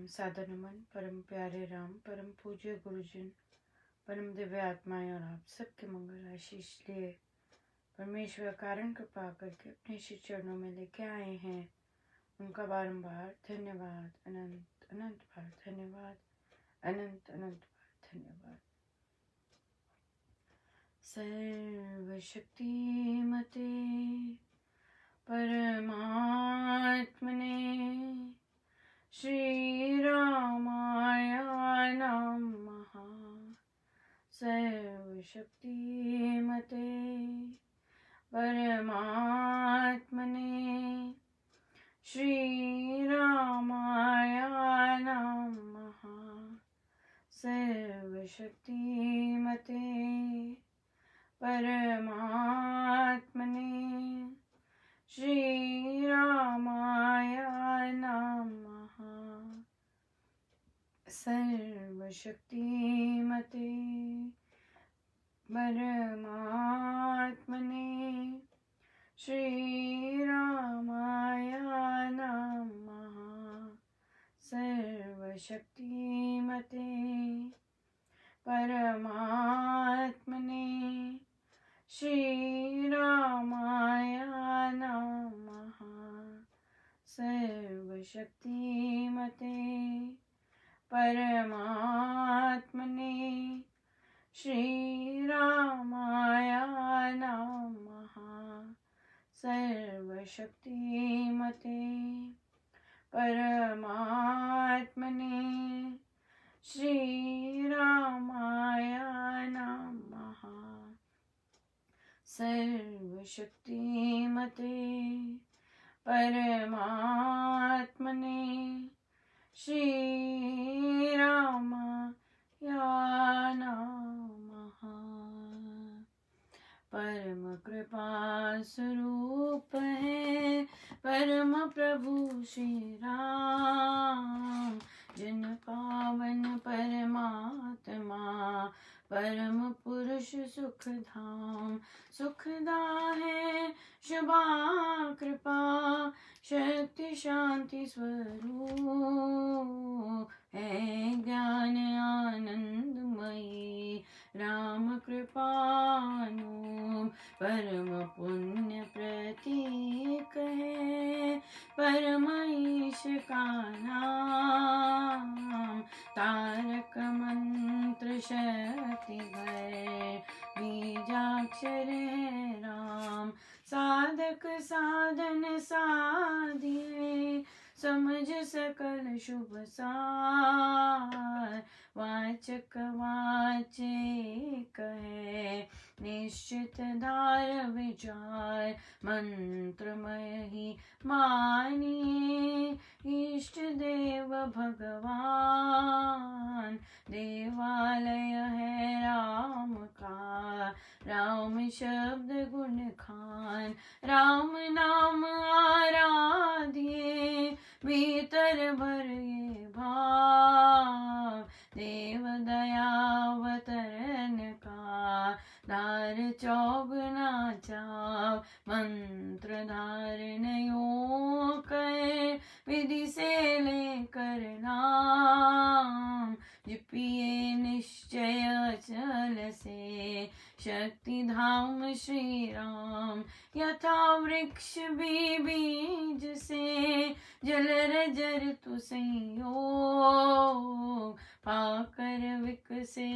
सादर नमन परम प्यारे राम, परम पूज्य गुरुजन, परम दिव्य आत्माएं और आप सबके मंगल आशीष लिए परमेश्वर कारण कृपा करके अपने श्री चरणों में लेके आए हैं। उनका बारंबार धन्यवाद, अनंत अनंत बार धन्यवाद, अनंत अनंत बार धन्यवाद। सर्वशक्तिमते परमात्मने श्री रामाय नमः। सर्वशक्तिमते परमात्मने श्री रामाय नमः। सर्वशक्तिमते परमात्मने श्री रामाय नमः। सर्वशक्तिमते परमात्मने श्री रामाय नमः। सर्वशक्तिमते परमात्मने श्री रामाय नमः। सर्वशक्तिमते परमात्मने श्री रामाय नमः। सर्वशक्तिमते परमात्मने श्री रामाय नमः। सर्वशक्तिमते परमात्मने श्री रामाय नमः। परम कृपा स्वरूप है परम प्रभु श्री राम, जन पावन परमात्मा परम पुरुष सुखधाम। सुखदा है शुभा कृपा शक्ति शांति स्वरूप है ज्ञान आनंदमयी राम कृपानु। परम पुण्य प्रतीक है परम ईश का नाम। तारक मंत्र शक्ति है बीजाक्षर है राम। साधक साधन साधिए समझ सकल शुभ सार। वाचक वाचे कहे निश्चित धार विचार। मंत्रमय ही मानिए इष्ट देव भगवान। देवालय है राम का राम शब्द गुण खान। राम नाम आराध्य भीतर भर ये भाव। देव दयावतरण का धार चौगुना चाव। मंत्र धारण योग कर विधि से लेकर नाम। जपिए निश्चय अचल से शक्ति धाम श्री राम। यथा वृक्ष भी बीज से जलर जर तु संयोग। पाकर विकसे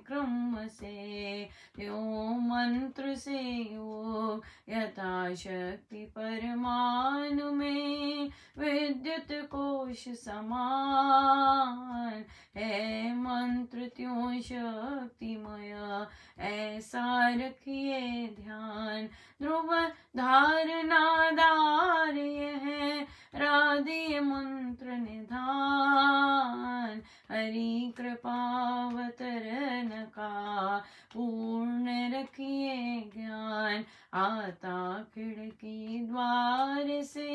क्रम से यो मंत्र से योग। यथा शक्ति परमाणु में विद्युत कोश समान है। मंत्र त्यों शक्तिमय ऐसा रखिए ध्यान। ध्रुव धारणा धार्य है राधे मंत्र निधान। हरि कृपावतरण का पूर्ण रखिए ज्ञान। आता खिड़की द्वार से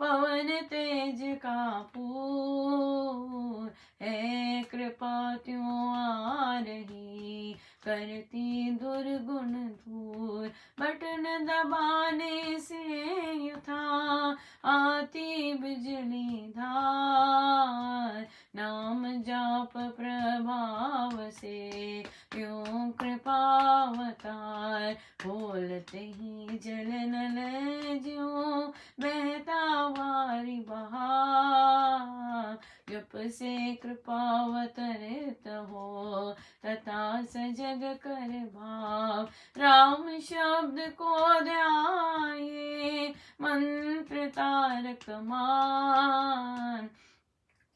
पवन तेज का पूर है। कृपा त्यों आ रही करती दुर्गुण दूर। बटन दबाने से यथा आती बिजली धार। जप से कृपा अवतरित हो, तथा सजग कर भाव। राम शब्द को ध्याये, मंत्र तारक मान।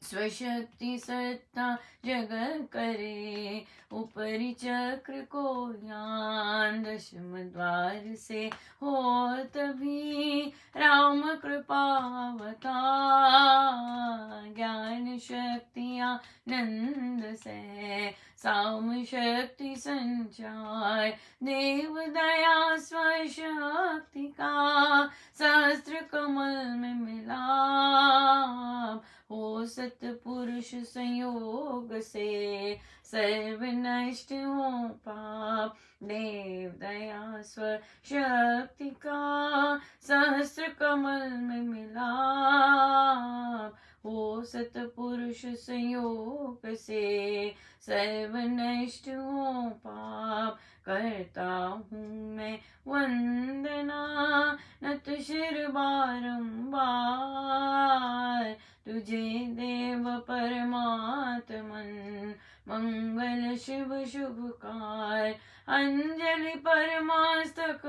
स्वशक्ति सत्ता जगत करे, ऊपरी चक्र को ज्ञान। दशम द्वार से हो तभी, राम कृपा अवतार। ज्ञान शक्ति आनंद से, साम शक्ति संचार। देव दया स्वशक्ति का, सहस्त्र कमल में मिलाप। हो सतपुरुष संयोग से, सर्व नष्ट हो पाप। देव दया स्वशक्ति का, सहस्र कमल में मिलाप। हो सतपुरुष संयोग से, सर्व नष्ट हो पाप। करता हूँ मैं वंदना, नत शिर बारंबार। तुझे देव परमात्मन, मंगल शिव शुभकार। अंजलि परमास्तक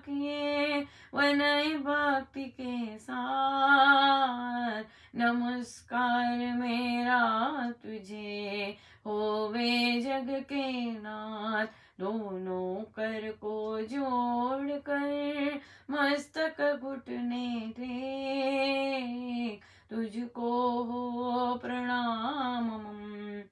किए, वनय भक्ति के साथ। नमस्कार मेरा तुझे, होवे जग के नाथ। दोनों कर को जोड़ कर, मस्तक घुटने टेक। तुझको हो प्रणाम मम,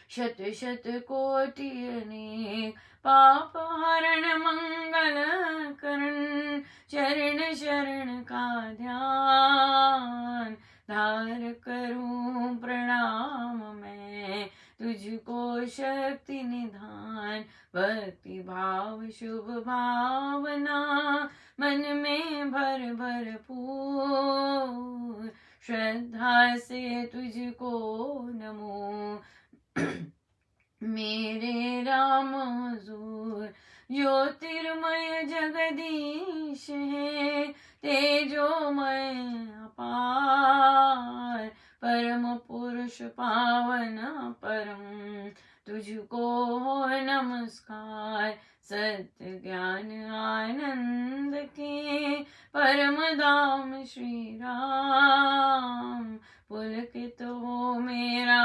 शत शत कोटि अनेक। पाप हरण मंगल करण, चरण शरण का ध्यान। धार करूं प्रणाम मैं, तुझको शक्ति निधान। भक्ति भाव शुभ भावना, मन में भर भरपूर। श्रद्धा से तुझको नमो, मेरे राम हुजूर। ज्योतिर्मय जगदीश है, तेजोमय अपार। परम पुरुष पावन परम, तुझको हो नमस्कार। सत्य ज्ञान आनंद के, परम धाम श्री राम। पुलकित हो मेरा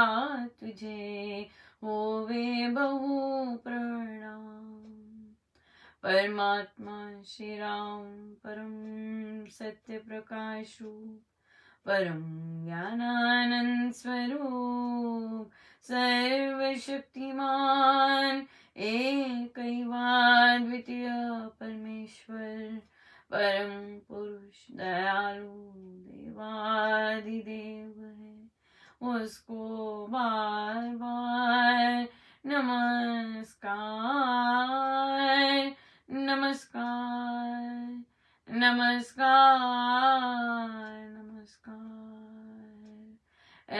तुझे, होवे बहु प्रणाम। परमात्मा श्री राम परम सत्य प्रकाश रूप, परम ज्ञानानंद स्वरूप। सर्वशक्तिमान एकैवान द्वितीय परमेश्वर। परम पुरुष दयालु देवादिदेव है, उसको बार बार नमस्कार नमस्कार नमस्कार नमस्कार।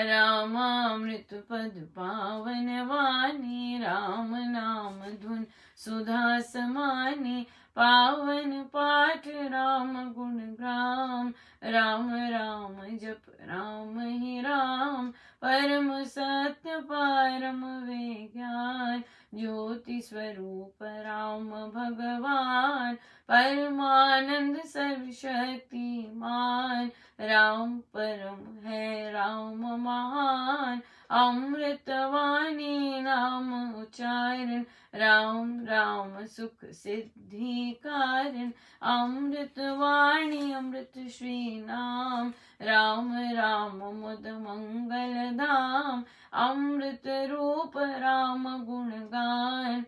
रामामृत पद पावन वाणी, राम नाम धुन सुधा समानी। पावन पाठ राम गुण ग्राम, राम राम जप राम ही राम। परम सत्य परम विज्ञान, ज्योति स्वरूप राम भगवान। परमानंद सर्वशक्तिमान, राम परम है राम महान। अमृतवाणी नाम उच्चारण, राम राम सुख सिद्धि कारण। अमृतवाणी अमृत श्री नाम, राम राम मुद मंगल धाम। अमृत रूप राम गुणगान,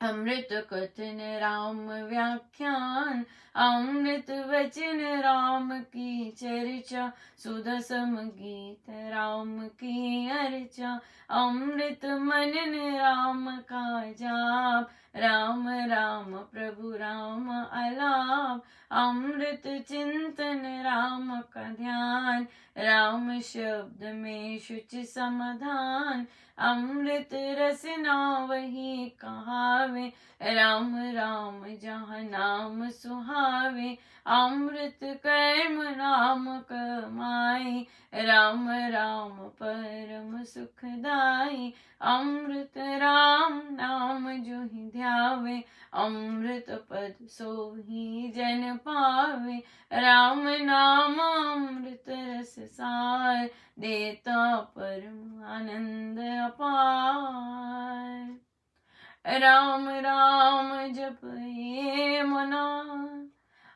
अमृत कथन राम व्याख्यान। अमृत वचन राम की चर्चा, सुधा सम गीत राम की अर्चा। अमृत मनन राम का जाप, राम राम प्रभु राम अलाप। अमृत चिंतन राम का ध्यान, राम शब्द में शुच समाधान। अमृत रसना वही कहावे, राम राम जहाँ नाम सुहावे। पावे, अमृत कर्म नाम कमाई, राम राम परम सुखदाई। अमृत राम नाम जो ही ध्यावे, अमृत पद सोही जन पावे। राम नाम अमृत रस सार, देता परम आनंद अपार। राम राम जपये मना,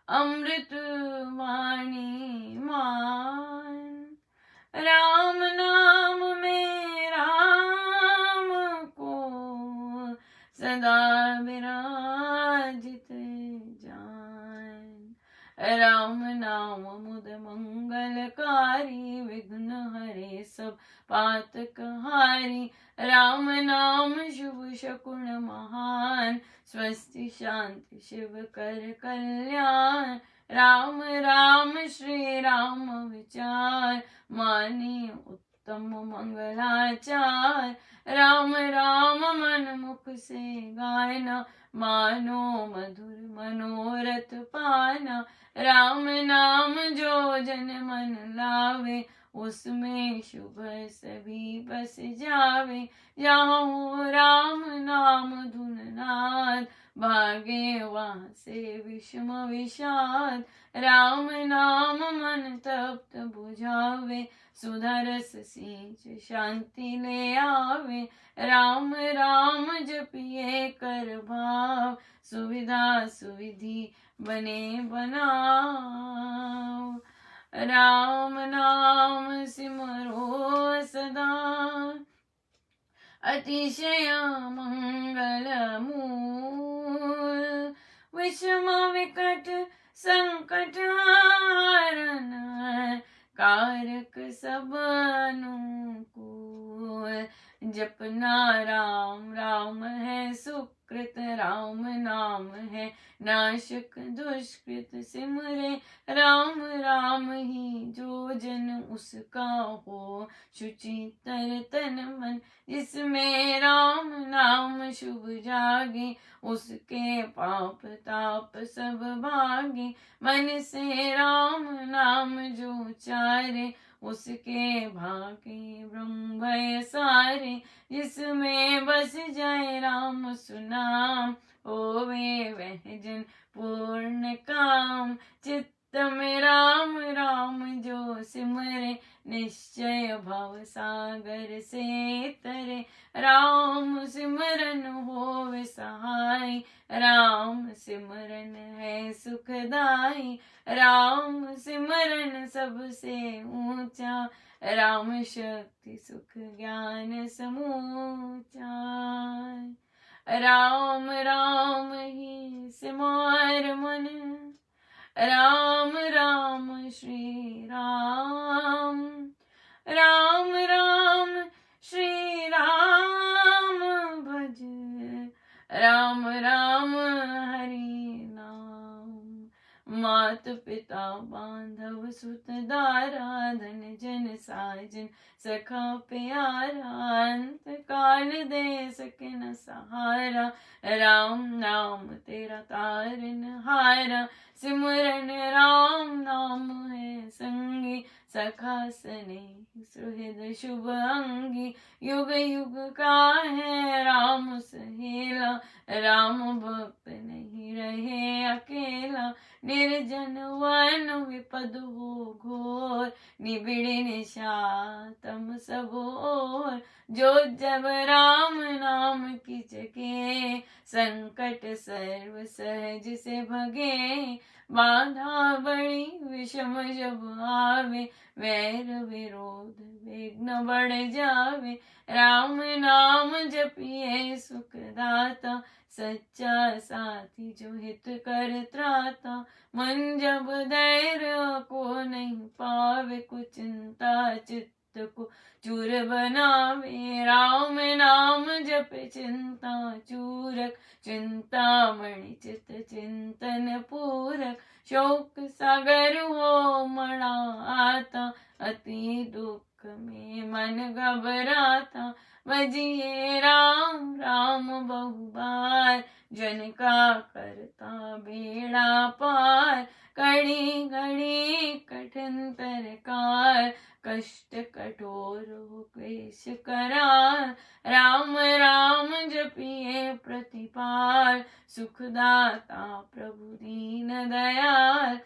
अमृत वाणी मान। राम नाम में राम को, सदा विराजित जान। राम नाम मुद मंगलकारी, विघ्न हरे सब पातक हारी। राम नाम शुभ शकुन महान, स्वस्ति शांति शिव कर कल्याण। राम राम श्री राम विचार, मानी उत्तम मंगलाचार। राम राम मन मुख से गायना, मानो मधुर मनोरथ पाना। राम नाम जो जन मन लावे, उसमें शुभ सभी बस जावे। जहाँ हो राम नाम धुन नाद, भागे वहाँ से विषम विषाद। राम नाम मन तप्त बुझावे, सुधरस सींच शांति ले आवे। राम राम जपिए कर भाव, सुविधा सुविधि बने बनाओ। राम नाम सिमरो सदा, अतिशय मंगल मूल। विषम विकट संकट हारन, कारक सब अनुकूल। जपना राम राम है सुकृत, राम नाम है नाशक दुष्कृत। सिमरे राम राम ही जो जन, उसका हो शुचि तर तन मन। जिसमें राम नाम शुभ जागे, उसके पाप ताप सब भागे। मन से राम नाम जो उचारे, उसके भागे ब्रह्म भय सारे। जिसमें बस जाए राम सुनाम, होवे वह जन पूर्ण काम। चित्त में राम राम जो सिमरे, निश्चय भव सागर से तरे। राम सिमरन होवे सहाय, राम सिमरन है सुखदाई। राम सिमरन सबसे ऊंचा, राम शक्ति सुख ज्ञान समूचा। राम राम ही सिमर मन, राम राम श्री राम। राम राम श्री राम भज, राम राम हरि नाम। मात पिता बांधव सुत दारा, धन जन साजन सखा प्यारा। अंत काल दे सके न सहारा, राम नाम तेरा तारन हारा। सिमरन राम नाम है संगी, सखा सने सुहृद शुभ अंगी। युग युग का है राम सहेला, राम भक्त नहीं रहे अकेला। निर्जन वन विपद हो घोर, निबिड़ निशातम सब ओर। जो जब राम नाम की जगे, संकट सर्व सहज से भगे। बाधा बड़ी विषम जब आवे, वैर विरोध विघ्न बढ़ जावे। राम नाम जपिए सुखदाता, सच्चा साथी जो हित कर त्राता। मन जब धैर्य को नहीं पावे, कुछ चिंता चित्त को चूर बनावे। राम नाम जप चिंता चूरक, चिंतामणि चित चिंतन पूरक। शोक सागर हो मड़ा आता, अति दुख दुख में मन घबराता, बजिए राम राम बहु बार, जन का करता बेड़ा पार, कड़ी घड़ी कठिन तरकार, कष्ट कठोर हो क्लेश करार, राम राम जपिए प्रतिपाल, सुखदाता प्रभु दीन दयाल,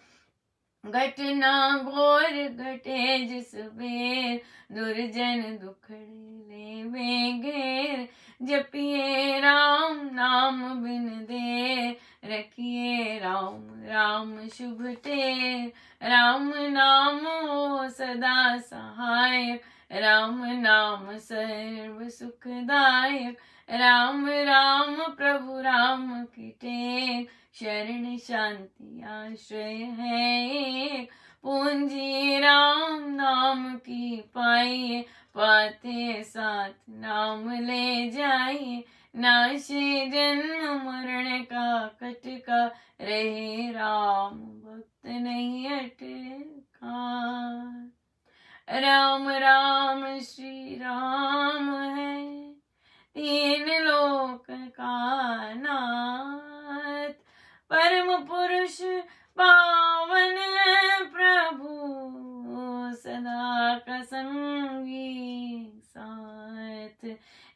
घटना घोर घटे जिस बेर, दुर्जन दुखड़े ले घेर, जपिए राम नाम बिन देर, रखिए राम राम शुभ टेर, राम नाम हो सदा सहायक, राम नाम सर्व सुखदायक, राम राम प्रभु राम की टेक, शरण शांति आश्रय है एक, पूंजी राम नाम की पाइए, पाते साथ नाम ले जाइए, नाशे जन्म मरण का कटका, रहे राम भक्त नहीं अटका, राम राम श्री राम है, तीन लोक का नाथ, परम पुरुष पावन प्रभु, सदा का संगी साथ,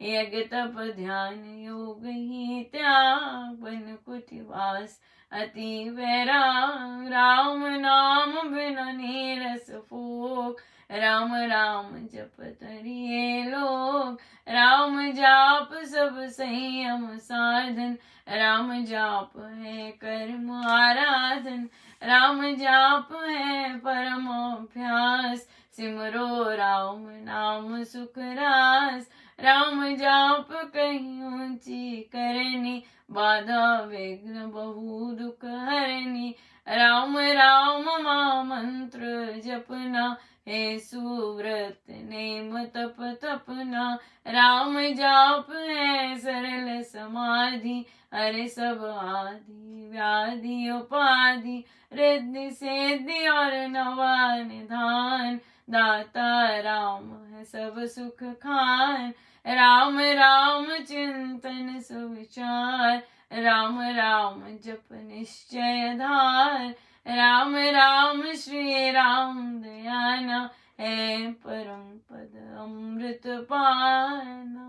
यज्ञ तप ध्यान योग ही त्याग, बन कुटिवास अति वैराग, राम नाम बिना नीरस फूक, राम राम जप तरिए लोग, राम जाप सब संयम साधन, राम जाप है कर्म आराधन, राम जाप है परम अभ्यास, सिमरो राम नाम सुख रास, राम जाप कहीं ऊंची करनी, बाधा विघ्न बहु दुख हरनी, राम राम महामंत्र जपना, हे सुव्रत नेम तप तपना, राम जाप है सरल समाधि, अरे सब आदि व्याधि उपाधि, रिद्धि सिद्धि और नवा निधान, दाता राम है सब सुख खान, राम राम चिंतन सुविचार, राम राम जप निश्चय धार, राम राम श्री राम दयाना, है परम पद अमृत पाना,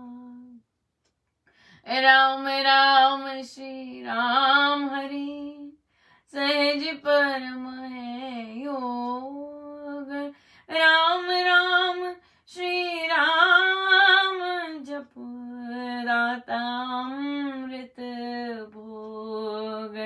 राम राम श्री राम हरि, सहज परम है योग, राम राम श्री राम जप, दाता अमृत भोग,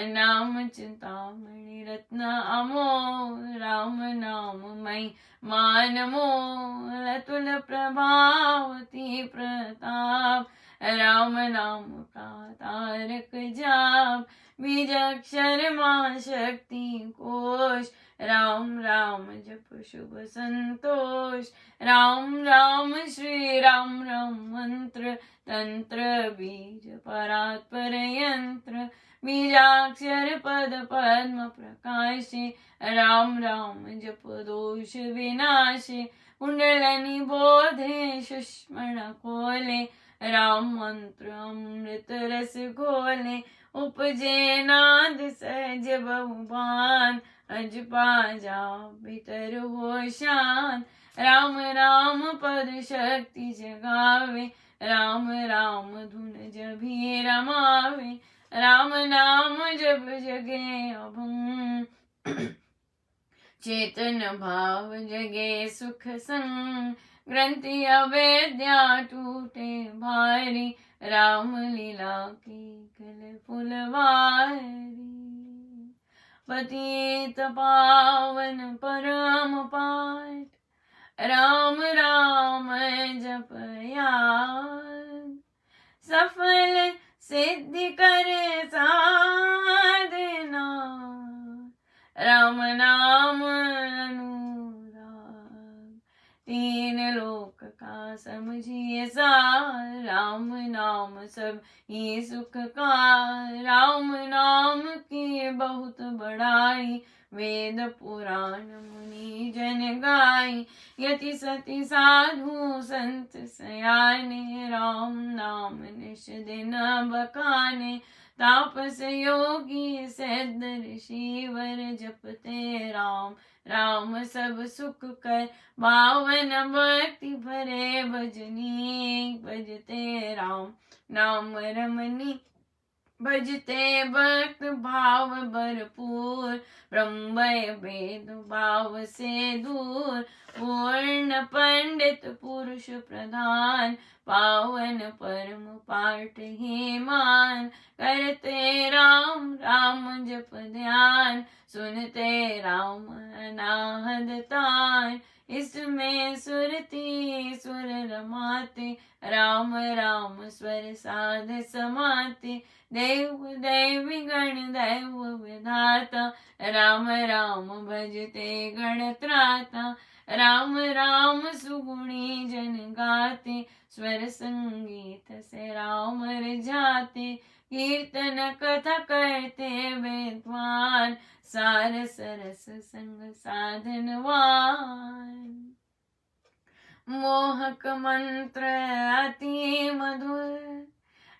नाम चिंतामणि रत्न अमोल, राम नाम मई मान मोल, अतुल प्रभावती प्रताप, राम नाम का तारक जाप, बीजाक्षर मां शक्ति कोश, राम राम जप शुभ संतोष, राम राम श्री राम राम मंत्र, तंत्र बीज परात्पर यंत्र, बीजाक्षर पद पद्म प्रकाशे, राम राम जप दोष विनाशे, कुंडलनि बोधे सुष्मण खोले, राम मंत्र अमृत रस घोले, उपजे नाद सहज बहुबान, अज पाजा भीतर हो शान, राम राम पद शक्ति जगावे, राम राम धुन जभी रमावे, राम नाम जब जगे अभंग, चेतन भाव जगे सुख संग, ग्रंथि अवेद्या टूटे भारी, राम लीला की कल फुलवारी, पतित पावन परम पाठ, राम राम जप याद, सफल सिद्धि करे साधना, राम नाम अनुराग, तीन लोक का समझिए सार, राम नाम सब ही सुख का, राम नाम की बहुत बड़ाई, वेद पुराण मुनि जन गाई, यति सति साधु संत सयाने, राम नाम निश दिन बखाने, तापस योगी सिद्ध ऋषि वर जपते राम, राम सब सुख कर बावन भक्ति भरे भजनी, भजते राम नाम रमनी, भजते भक्त भाव भरपूर, ब्रह्म वेद भाव से दूर, पूर्ण पंडित पुरुष प्रधान, पावन परम पाठ ही मान, करते राम राम जप ध्यान, सुनते राम अनाहद तान, इसमें सुरति सुर रमाते, राम राम स्वर साध समाते, देव देवी गण दैव विधाता, राम राम भजते गण त्राता, राम राम सुगुणी जन गाते, स्वर संगीत से राम रिझाते, कीर्तन कथा करते विद्वान, सार सरस संग साधनवान, मोहक मंत्र अति मधुर,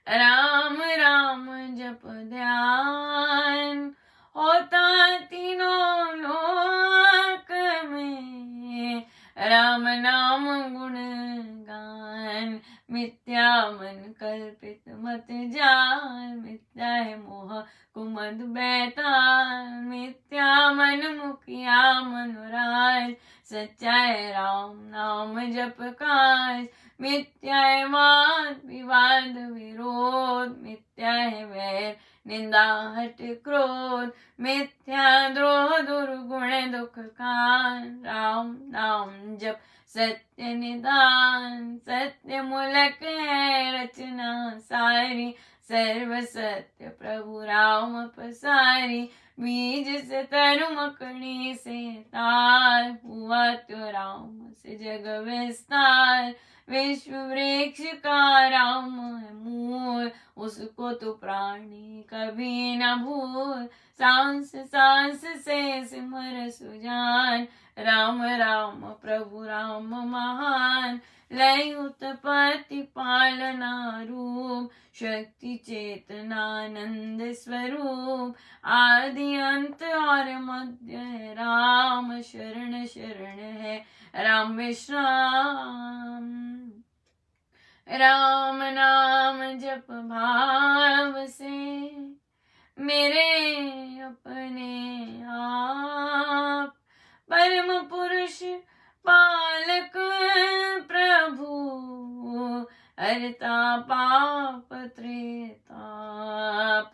राम राम जप ध्यान, होता तीनों लोक में, राम नाम गुण गान, मिथ्या मन कल्पित मत जान, मिथ्या है मोह कुमद बैताल, मिथ्या मन मुखिया मनोराज, सच्चा है राम नाम जप काज, मिथ्या है वाद विवाद विरोध, मिथ्या है वैर निंदा हट क्रोध, मिथ्या द्रोह दुर्गुण दुख कान, राम नाम जप सत्य निदान, सत्य मूलक है रचना सारी, सर्व सत्य प्रभु राम पसारी, बीज से तरु मकड़ी से तार, हुआ तो राम से जग विस्तार, विश्व वृक्ष का राम है मूल, उसको तो प्राणी कभी न भूल, सांस सांस से सिमर सुजान, राम राम प्रभु राम महान, लय उत्पत्ति पालना रूप, शक्ति चेतनानंद स्वरूप, आदि अंत और मध्य है राम, शरण शरण है राम विश्राम, राम नाम जप भाव से, मेरे अपने आप, परम पुरुष पालक प्रभु, हरता पाप त्रेताप,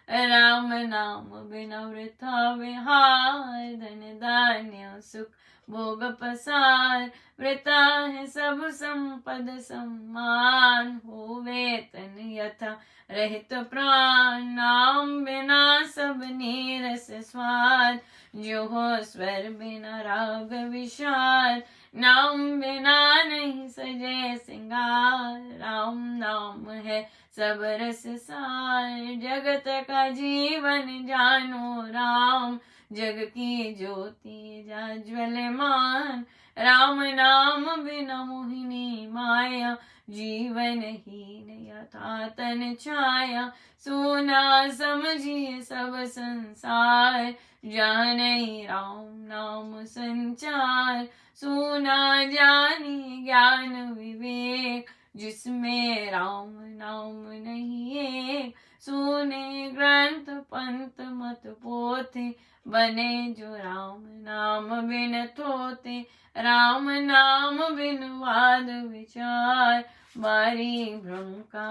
राम नाम बिना वृथा विहार, धन धान्य सुख भोग पसार, वृथा है सब संपद सम्मान, हो वेतन यथा रहित प्राण, नाम बिना सब नीरस स्वाद, जो हो स्वर बिना राग विशाल, नाम बिना नहीं सजे सिंगार, राम नाम है सब रस सार, जगत का जीवन जानो राम, जग की ज्योति जाज्वलमान, राम नाम बिना मोहिनी माया, जीवन हीन यथा तन छाया, सोना समझिए सब संसार, जाने राम नाम संचार, सोना जानी ज्ञान विवेक, जिसमें राम नाम नहीं एक, सुने ग्रंथ पंथ मत पोथे, बने जो राम नाम बिन थोते, राम नाम बिन वाद विचार, बारी भ्रम का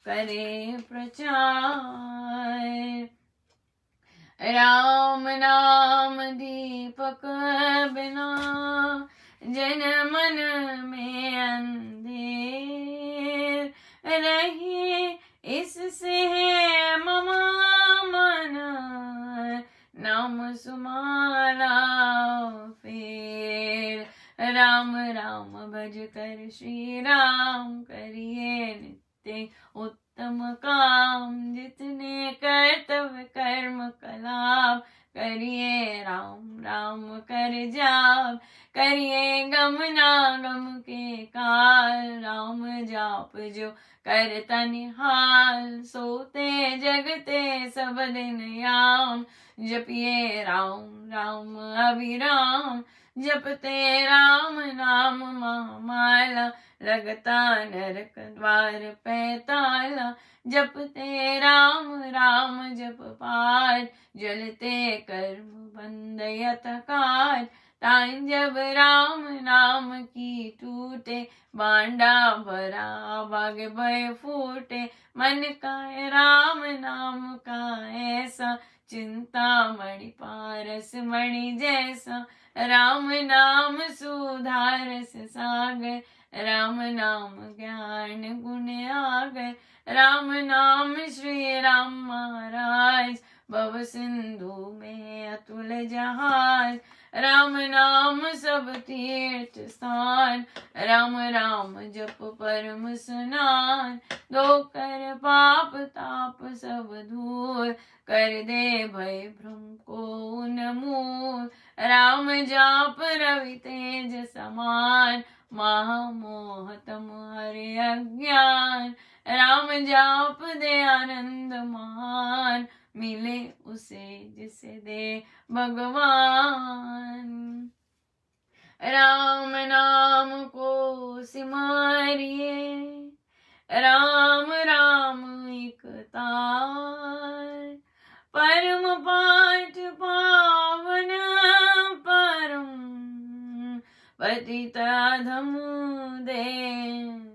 करे प्रचार, राम नाम दीपक बिना, जन मन में अंधेर रहे, इससे है ममा मन, नाम सुमाला फेर, राम राम भज कर श्री राम, करिए नित्य उत्तम काम, जितने कर्तव्य कर्म कलाप, करिए राम राम कर जाप, करिए गम ना गम के काल, राम जाप जो करता निहाल, सोते जगते सब दिन याम, जपिए राम राम अभिराम, जपते राम नाम महामाला, लगता नरक द्वार पैताला, जपते राम राम जप पार, जलते कर्म बंद यतकार, तान जब राम नाम की टूटे, बांडा भरा भाग भय फूटे, मन का है राम नाम का ऐसा, चिंता मणि पारस मणि जैसा, राम नाम सुधारस सागर, राम नाम ज्ञान गुण आगर, राम नाम श्री राम महाराज, भव सिंधु में अतुल जहाज, राम नाम सब तीर्थ स्थान, राम राम जप परम स्नान, दो कर पाप ताप सब दूर, कर दे भय भ्रम को उन्मूल, राम जाप रवि तेज समान, महामोह तम हरे अज्ञान, राम जाप दे आनंद महान, मिले उसे जिसे दे भगवान, राम नाम को सिमरिए, राम राम एक तार, परम पाठ पावन परम, पतित अधम देतार,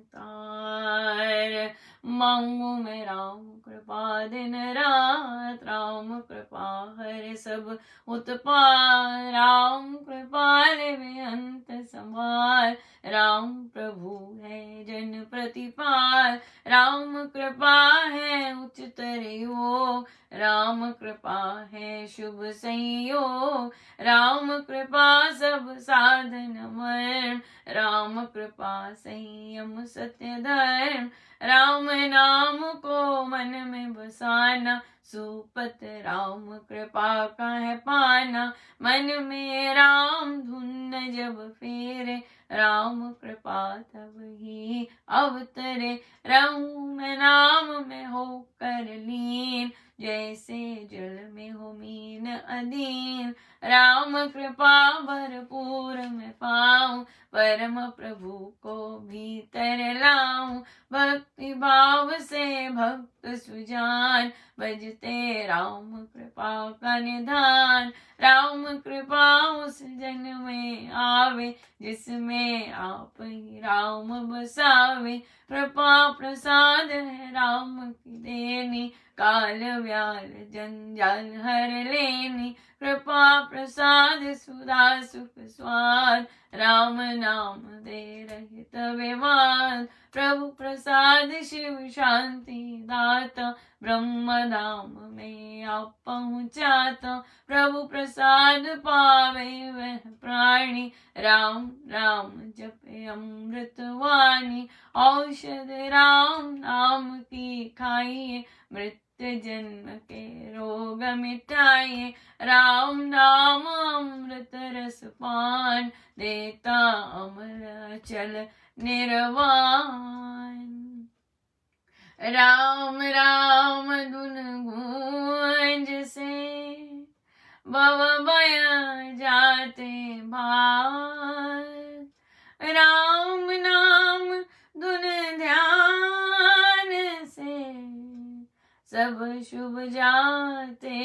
मांगू मैं राम कृपा दिन रात, राम कृपा हरे सब उत्पात, राम कृपा लेवे अंत संभार, राम प्रभु है जन प्रतिपाल, राम कृपा है उच्चतर योग, राम कृपा है शुभ संयोग, राम कृपा सब साधन मर्म, राम कृपा संयम सत्य धर्म, राम नाम को मन में बसाना, सुपत राम कृपा का है पाना, मन में राम धुन जब फेरे, राम कृपा तब ही अवतरे, रहूं मैं नाम में होकर लीन, जैसे जल में हो मीन अधीन, राम कृपा भरपूर मैं पाऊं, परम प्रभु को भीतर लाऊं, भक्ति भाव से भक्त सुजान, बजते राम कृपा का निधान, राम कृपा उस जन में आवे, जिसमें आप ही राम बसावे, कृपा प्रसाद है राम की देनी, काल व्याल जंजाल हर लेनी, कृपा प्रसाद सुधा सुख स्वाद, राम नाम दे रहित विवाद, प्रभु प्रसाद शिव शांति दाता, ब्रह्म धाम में आप पहुँचाता, प्रभु प्रसाद पावे वह प्राणी, राम राम जपे अमृत वाणी, औषध राम नाम की खाइए, मृत्यु जन्म के रोग मिटाइए, राम नाम अमृत रस पान, देता अमर अचल निर्वाण, राम राम धुन गूंज से भव भय जाते भार, राम नाम धुन ध्यान से सब शुभ जाते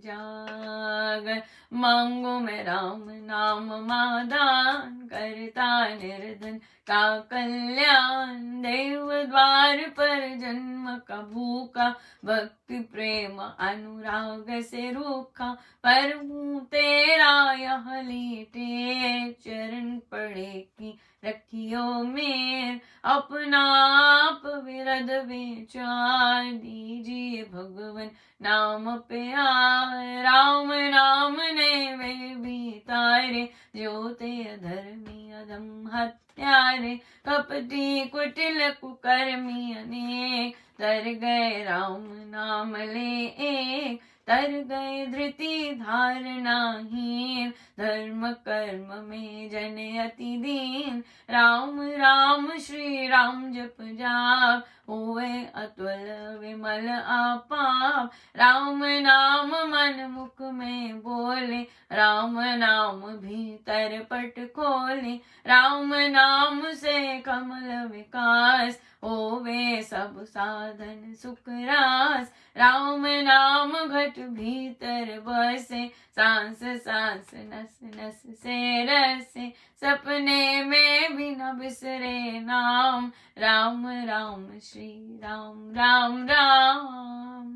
जाग, मांगो मैं राम नाम मादान, करता निर्धन का कल्याण, देव द्वार पर जन्म का भूखा, भक्ति प्रेम अनुराग से रूखा, पर हूँ तेरा यह लेटे, चरण पड़े की रखियो मेर, अपना आप विरद विचार, दीजिए भगवन नाम प्यार, राम नाम ने वे भी तारे, जो ते अधर्मी अधम हत्यारे, कपटी कुटिल कुकर्मी अनेक, तर गए राम नाम ले एक, तर गए धृति धारणाहीन, धर्म कर्म में जन अति दीन। राम राम श्री राम जप जाप, होवे अतुल विमल आपाप। राम नाम मन मुख में बोले, राम नाम भीतर पट खोले। राम नाम से कमल विकास, होवे सब साधन सुख रास। राम नाम घट भीतर बसे, सांस सांस नस नस से रसे। सपने में भी न बिसरे नाम, राम राम श्री राम राम राम।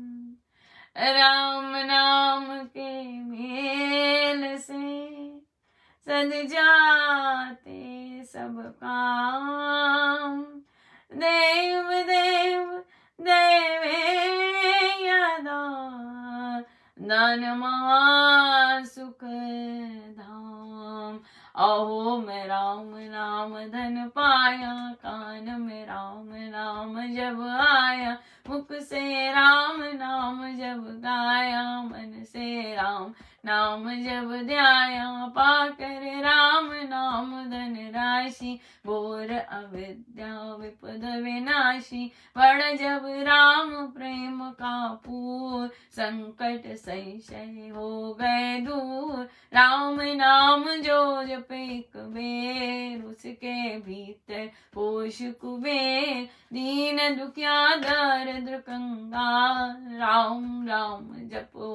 राम नाम के मेल से सद जाते सब काम। देव देव देवे यदा, दान महासुख धाम। अहो मैं राम नाम धन पाया, कान में राम नाम जब आया। मुख से राम नाम जब गाया, मन से राम नाम जब ध्याया। पाकर राम नाम धन राशि, घोर अविद्या विपद विनाशी। बढ़ जब राम प्रेम का पूर, संकट संशय हो गए दूर। राम नाम जो जपे एक बेर, उसके भीतर पोष कुबेर। दीन दुखिया दरिद्र कंगाल, राम राम जपो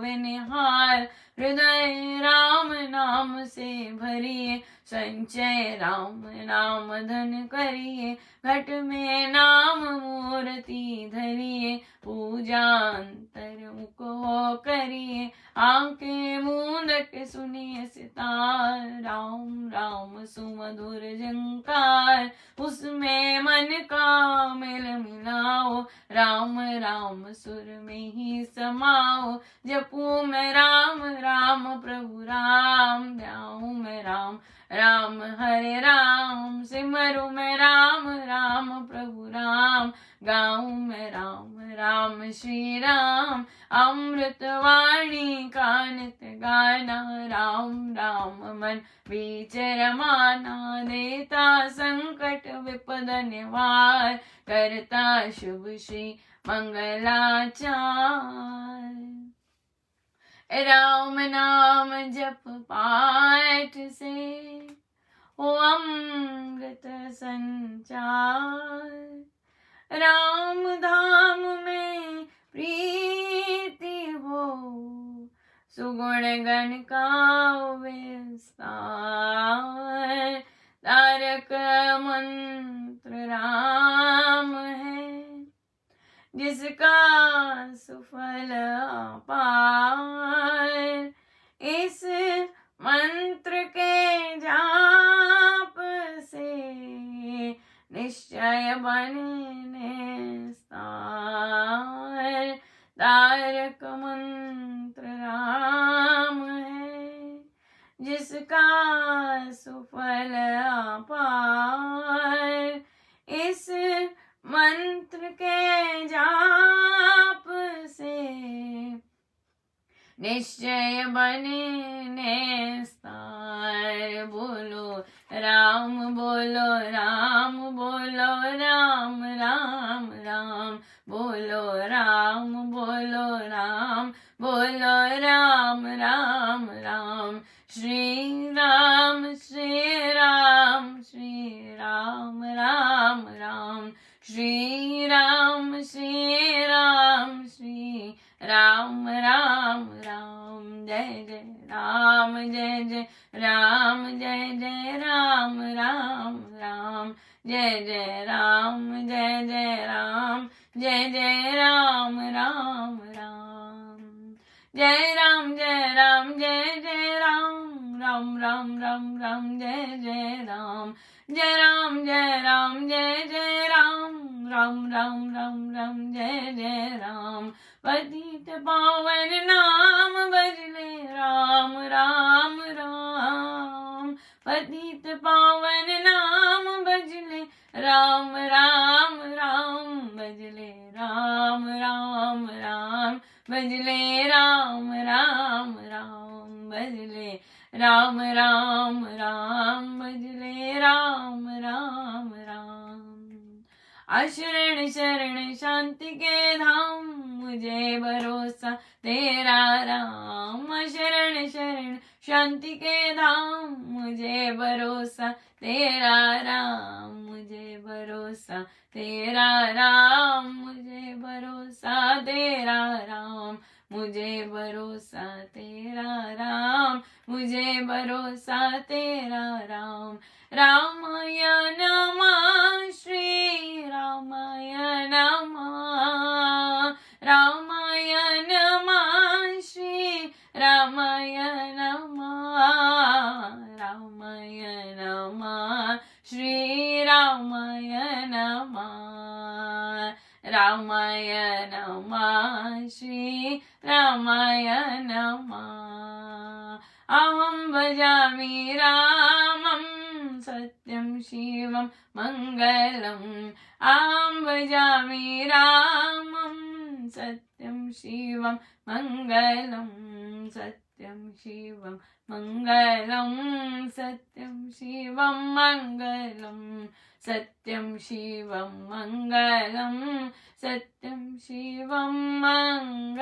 वे निहाल। हृदय राम नाम से भरिए, संचय राम नाम धन करिए। घट में नाम मूर्ति धरिए, पूजा अंतर मुख हो करिए। आंखें मूंद के सुनिए सितार, राम राम सुमधुर झंकार। उसमें मन का मेल मिलाओ, राम राम सुर में ही समाओ। जपूं मैं राम राम प्रभु राम, ध्याऊं मैं राम राम हरे राम। सिमरूं मैं राम राम प्रभु राम, गाऊं मैं राम राम श्री राम। अमृत वाणी का नित्य गाना, राम राम मन बीच रमाना। देता संकट विपद निवार, करता शुभ श्री मंगलाचार। राम नाम जप पाठ से हो अमृत संचार। राम धाम में प्रीति हो, सुगुण गण का विस्तार। तारक मंत्र राम है, जिसका सुफल अपार। इस मंत्र के जाप से निश्चय बने सार। तारक मंत्र राम है, जिसका सुफल अपार। इस मंत्र के जाप से निश्चय बने निस्तार। बोलो राम बोलो राम बोलो राम राम राम। बोलो राम बोलो राम बोलो राम राम राम। श्री राम श्री राम श्री राम राम राम। श्री राम श्री राम श्री राम राम राम। जय जय राम जय जय राम जय जय राम राम राम। जय जय राम जय जय राम जय जय राम राम राम। जय राम जय राम जय जय राम राम राम राम राम। जय जय राम जय राम जय राम जय जय राम राम राम राम राम। जय जय राम। पतित पावन नाम भजले राम राम राम। पतित पावन नाम भजले राम राम राम। भजले राम राम राम। भजले राम शरण शरण शांति के धाम, मुझे भरोसा तेरा राम। शरण शरण शांति के धाम, मुझे भरोसा तेरा राम, मुझे भरोसा तेरा राम, मुझे भरोसा तेरा राम, मुझे भरोसा तेरा राम, मुझे भरोसा तेरा राम। रामायण नमः श्री रामायण नमः, रामायण नमः श्री रामायण नमः, रामायण नमः श्री रामायण नमः, रामायण नमः श्री रामायण नमः। अहं भजामि रामं सत्यं शिवं मङ्गलम्, अहं भजामि रामं सत्यं शिवं मङ्गलम्, सत्यं शिवं मङ्गलम्, सत्यं शिवं मङ्गलम्, सत्यं शिवं मङ्गलम्, सत्यं शिवं मङ्गलम्।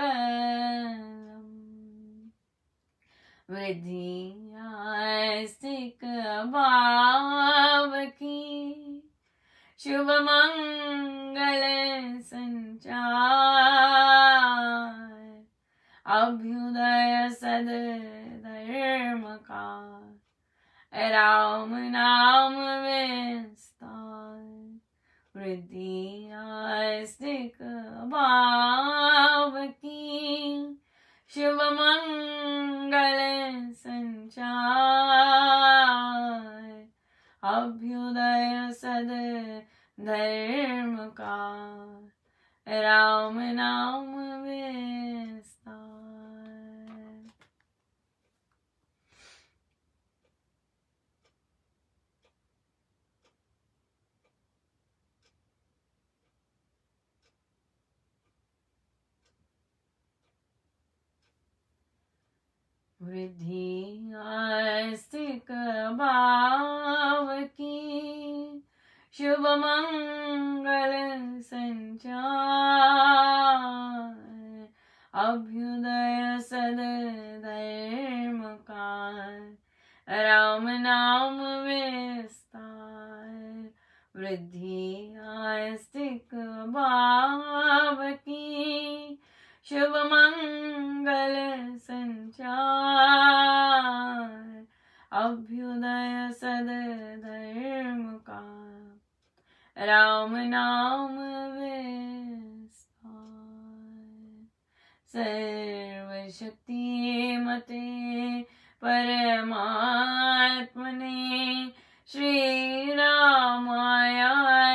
वृद्धि आस्तिक भाव की, शुभ मंगल संचार, अभ्युदय सद धर्म का, राम नाम विस्तार। वृद्धि आस्तिक भाव की, शुभ मंगल संचार, अभ्युदय सद धर्म का, राम नाम विस्तार। वृद्धि आस्तिक भाव की, शुभ मंगल संचार, अभ्युदय सद धर्म का, राम नाम विस्तार। वृद्धि आस्तिक भाव की, शुभ मंगल संचार, अभ्युदय सद धर्म का, राम नाम विस्तार। सर्वशक्तिमते परमात्मने श्री रामाय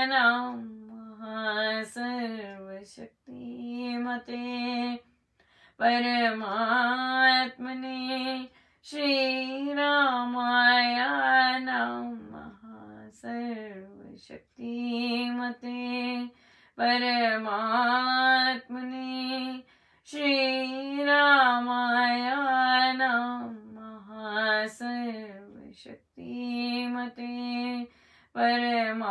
नमः। सर्वशक्तिमते परमात्मने श्री रामाय नमः। सर्वशक्तिमते परमात्मने श्री रामाय नमः। सर्वशक्तिमते परमात्मने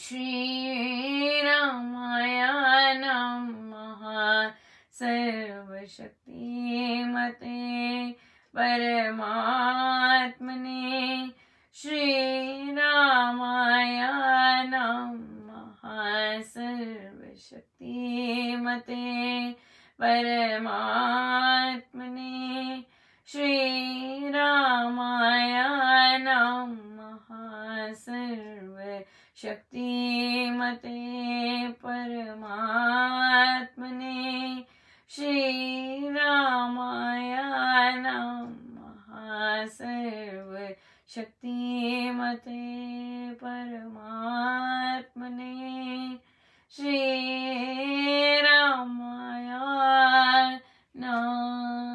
श्री रामाय नमः। सर्वशक्तिमते परमात्मने श्री रामाय नमः। सर्वशक्तिमते परमात्मने श्री रामाय नमः। सर्वशक्तिमते परमात्मने श्री रामाय नमः। सर्वशक्तिमते परमात्मने श्री रामाय नमः।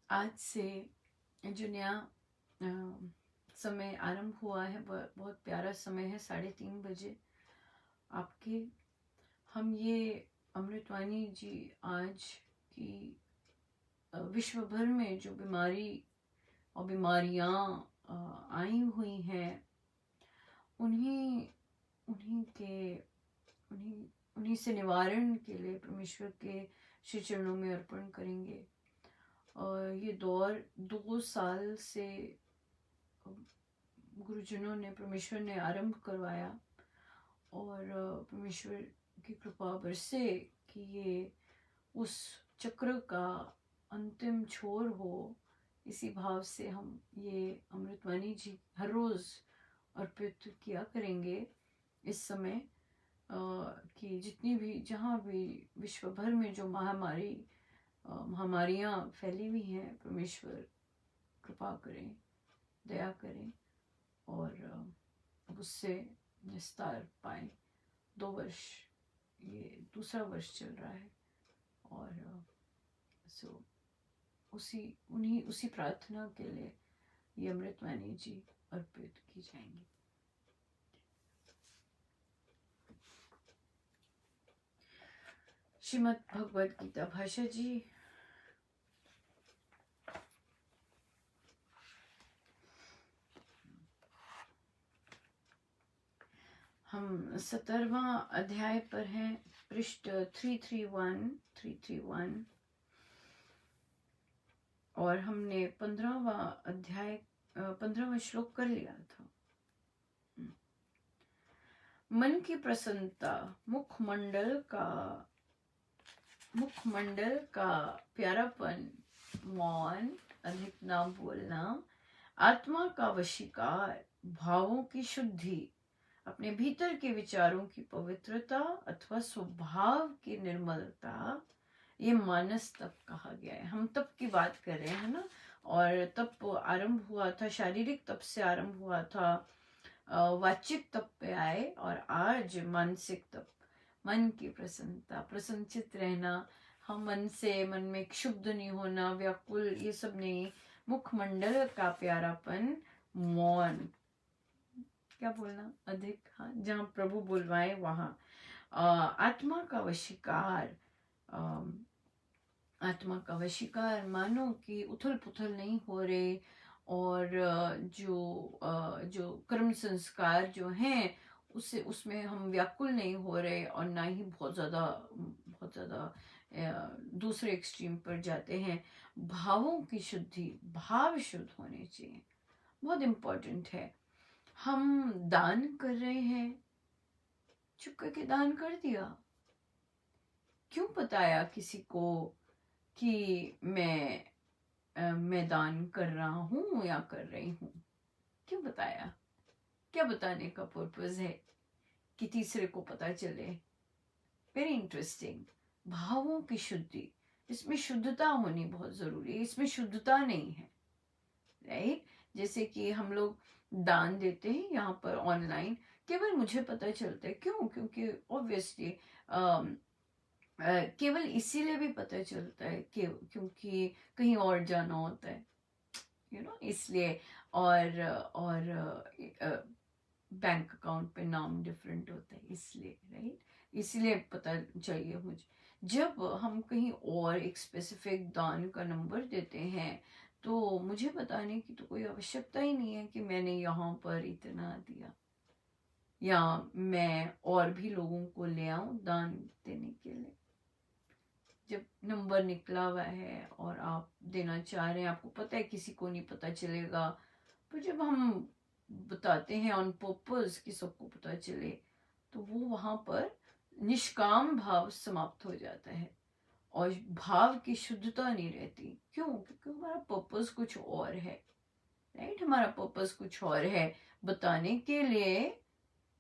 आज से जो नया समय आरंभ हुआ है वह बहुत प्यारा समय है। 3:30 बजे आपके हम ये अमृतवाणी जी आज की विश्व भर में जो बीमारी और बीमारियां आई हुई हैं, उन्हीं उन्हीं के उन्हीं उन्हीं से निवारण के लिए परमेश्वर के श्री चरणों में अर्पण करेंगे। और ये दौर 2 साल से गुरुजनों ने, परमेश्वर ने आरंभ करवाया, और परमेश्वर की कृपा बरसे कि ये उस चक्र का अंतिम छोर हो। इसी भाव से हम ये अमृतवाणी जी हर रोज़ अर्पित किया करेंगे इस समय, कि जितनी भी, जहाँ भी विश्व भर में जो महामारियाँ फैली हुई हैं, परमेश्वर कृपा करें, दया करें और अब उससे निस्तार पाएं। 2 वर्ष, ये दूसरा वर्ष चल रहा है, और उसी प्रार्थना के लिए ये अमृतवाणी जी अर्पित की जाएंगी। श्रीमद् भगवद गीता भाषा जी। हम 17वां अध्याय पर हैं, पृष्ठ 331 और हमने 15वां श्लोक कर लिया था। मन की प्रसन्नता, मुखमंडल का प्यारापन, मौन, अधिक ना बोलना, आत्मा का वशीकार, भावों की शुद्धि, अपने भीतर के विचारों की पवित्रता अथवा स्वभाव की निर्मलता, ये मानस तप कहा गया है। हम तप की बात कर रहे हैं ना, और तप आरंभ हुआ था, शारीरिक तप से आरंभ हुआ था, वाचिक तप पे आए, और आज मानसिक तप, मन की प्रसन्नता, प्रसन्नचित रहना, हम मन में क्षुब्ध नहीं होना, व्याकुल ये सब नहीं, मुखमंडल का प्यारापन, मौन, क्या बोलना, अधिक, हाँ, जहाँ प्रभु बुलवाए वहाँ, आत्मा का वशीकार, आत्मा का वशीकार, मानो कि उथल पुथल नहीं हो रहे, और जो कर्म संस्कार जो हैं उसमें हम व्याकुल नहीं हो रहे, और ना ही बहुत ज़्यादा दूसरे एक्सट्रीम पर जाते हैं। भावों की शुद्धि, भाव शुद्ध होने चाहिए, बहुत इम्पोर्टेंट है। हम दान कर रहे हैं, चुप करके दान कर दिया, क्यों बताया किसी को कि मैं दान कर रहा हूँ या कर रही हूँ? क्यों बताया? क्या बताने का पर्पस है कि तीसरे को पता चले? Very interesting. भावों की शुद्धि, इसमें शुद्धता होनी बहुत जरूरी है, इसमें शुद्धता नहीं है, राइट? जैसे कि हम लोग दान देते हैं यहाँ पर ऑनलाइन, केवल मुझे पता चलता है, क्यों? क्योंकि ऑब्वियसली केवल इसीलिए भी पता चलता है क्योंकि कहीं और जाना होता है, इसलिए, और बैंक अकाउंट पे नाम डिफरेंट होता है, इसलिए, राइट? इसलिए पता चाहिए मुझे। जब हम कहीं और एक स्पेसिफिक दान का नंबर देते हैं, तो मुझे बताने की तो कोई आवश्यकता ही नहीं है कि मैंने यहाँ पर इतना दिया, या मैं और भी लोगों को ले आऊं दान देने के लिए। जब नंबर निकला हुआ है और आप देना चाह रहे हैं, आपको पता है किसी को नहीं पता चलेगा, पर जब हम बताते हैं ऑन पर्पस कि सबको पता चले, तो वो वहां पर निष्काम भाव समाप्त हो जाता है, और भाव की शुद्धता नहीं रहती। क्यों? क्योंकि हमारा पर्पस कुछ और है, राइट? हमारा पर्पस कुछ और है, बताने के लिए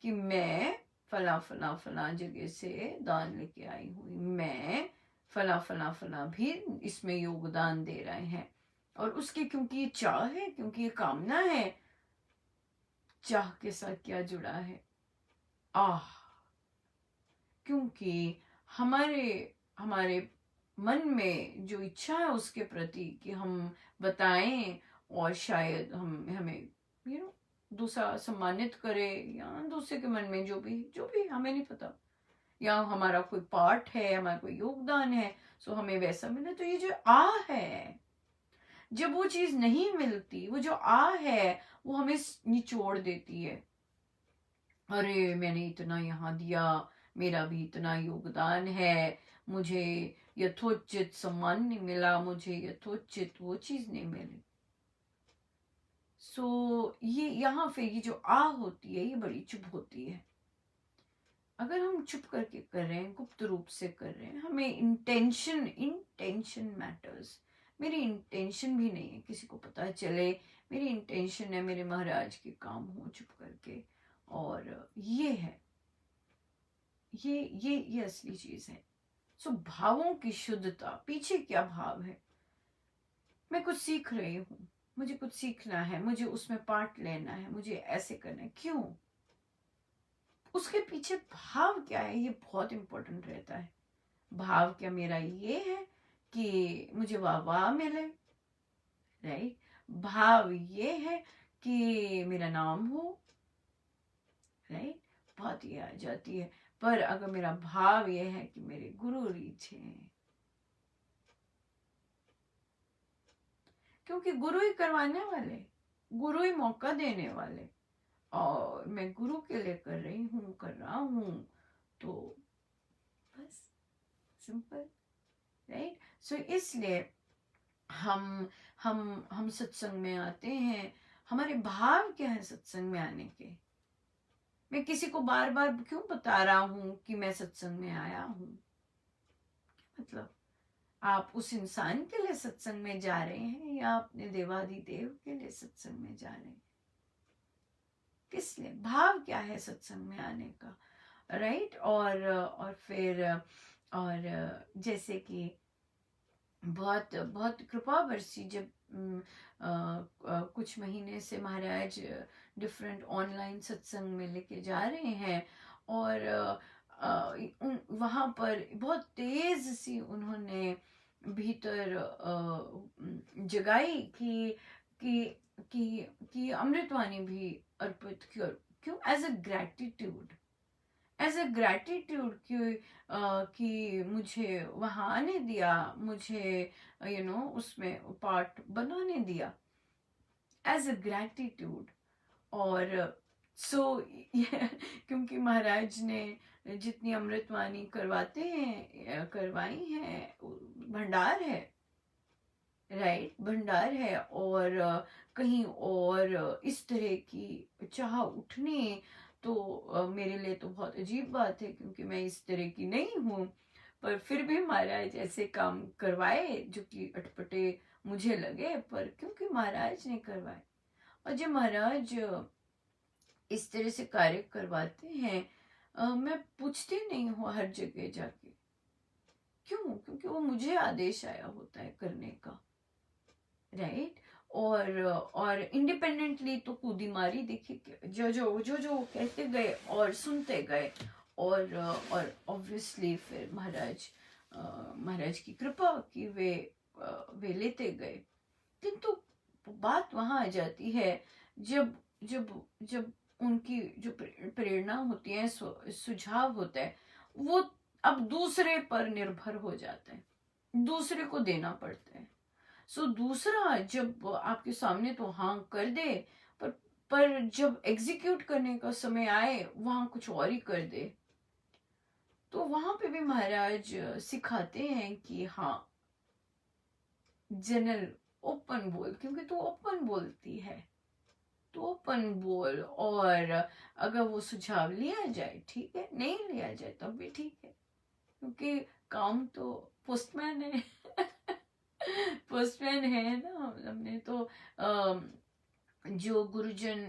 कि मैं फला फला फला जगह से दान लेके आई हूँ, मैं फला फला फला भी इसमें योगदान दे रहे हैं, और उसके क्योंकि ये चाह है, क्योंकि ये कामना है। चाह के साथ क्या जुड़ा है? क्योंकि हमारे मन में जो इच्छा है उसके प्रति कि हम बताएं, और शायद हमें दूसरा सम्मानित करे, या दूसरे के मन में जो भी हमें नहीं पता, या हमारा कोई पार्ट है, हमारा कोई योगदान है, सो हमें वैसा मिले। तो ये जो आ है, जब वो चीज नहीं मिलती, वो जो आ है वो हमें निचोड़ देती है। अरे मैंने इतना यहाँ दिया, मेरा भी इतना योगदान है, मुझे यथोचित सम्मान नहीं मिला, मुझे यथोचित वो चीज नहीं मिली। ये यहाँ पे ये जो आ होती है, ये बड़ी चुप होती है। अगर हम चुप करके कर रहे हैं, गुप्त रूप से कर रहे हैं, हमें इंटेंशन मैटर्स। मेरी इंटेंशन भी नहीं है किसी को पता चले, मेरी इंटेंशन है मेरे महाराज के काम हो चुप करके। और ये है, ये असली चीज है। भावों की शुद्धता, पीछे क्या भाव है? मैं कुछ सीख रही हूँ, मुझे कुछ सीखना है, मुझे उसमें पार्ट लेना है, मुझे ऐसे करना है, क्यों? उसके पीछे भाव क्या है, ये बहुत इंपॉर्टेंट रहता है। भाव क्या मेरा ये है कि मुझे वाह वाह मिले, राइट? भाव ये है कि मेरा नाम हो, राइट? बात ये आ जाती है। पर अगर मेरा भाव ये है कि मेरे गुरु रीच हैं, क्योंकि गुरु ही करवाने वाले, गुरु ही मौका देने वाले, और मैं गुरु के लिए कर रही हूँ, कर रहा हूँ, तो बस सिंपल, राइट? इसलिए हम सत्संग में आते हैं। हमारे भाव क्या है सत्संग में आने के? मैं किसी को बार बार क्यों बता रहा हूं कि मैं सत्संग में आया हूं? मतलब आप उस इंसान के लिए सत्संग में जा रहे हैं या अपने देवाधिदेव के लिए सत्संग में जा रहे हैं? किस लिए? भाव क्या है सत्संग में आने का, राइट? और फिर और जैसे कि बहुत बहुत कृपा बरसी, जब कुछ महीने से महाराज डिफरेंट ऑनलाइन सत्संग में लेके जा रहे हैं, और वहाँ पर बहुत तेज सी उन्होंने भीतर जगाई कि कि अमृतवाणी भी अर्पित क्यों? एज अ ग्रैटिट्यूड कि मुझे वहां आने दिया, मुझे उसमें पार्ट बनाने दिया, एज अ ग्रैटिट्यूड। और क्योंकि महाराज ने जितनी अमृतवाणी करवाई हैं, भंडार है, राइट? भंडार है। और कहीं और इस तरह की चाह उठने, तो मेरे लिए तो बहुत अजीब बात है, क्योंकि मैं इस तरह की नहीं हूँ। पर फिर भी महाराज ऐसे काम करवाए जो कि अटपटे मुझे लगे, पर क्योंकि महाराज ने करवाए। और जब महाराज इस तरह से कार्य करवाते हैं, मैं पूछती नहीं हूँ हर जगह जाके, क्यों? क्योंकि वो मुझे आदेश आया होता है करने का, राइट? और इंडिपेंडेंटली तो कूदी मारी देखिए, जो जो जो जो कहते गए और सुनते गए, और ऑब्वियसली फिर महाराज की कृपा कि वे लेते गए। किंतु बात वहां आ जाती है, जब जब जब उनकी जो प्रेरणा होती है, सुझाव होता है, वो अब दूसरे पर निर्भर हो जाता है, दूसरे को देना पड़ता है। दूसरा जब आपके सामने तो हाँ कर दे, पर पर जब एग्जीक्यूट करने का समय आए वहां कुछ और ही कर दे, तो वहां पे भी महाराज सिखाते हैं कि हाँ, जनरल ओपन बोल, क्योंकि तू ओपन बोलती है, तो ओपन बोल। और अगर वो सुझाव लिया जाए ठीक है, नहीं लिया जाए तब भी ठीक है, क्योंकि काम तो पोस्टमैन है पोस्टमैन है ना। हमने तो जो गुरुजन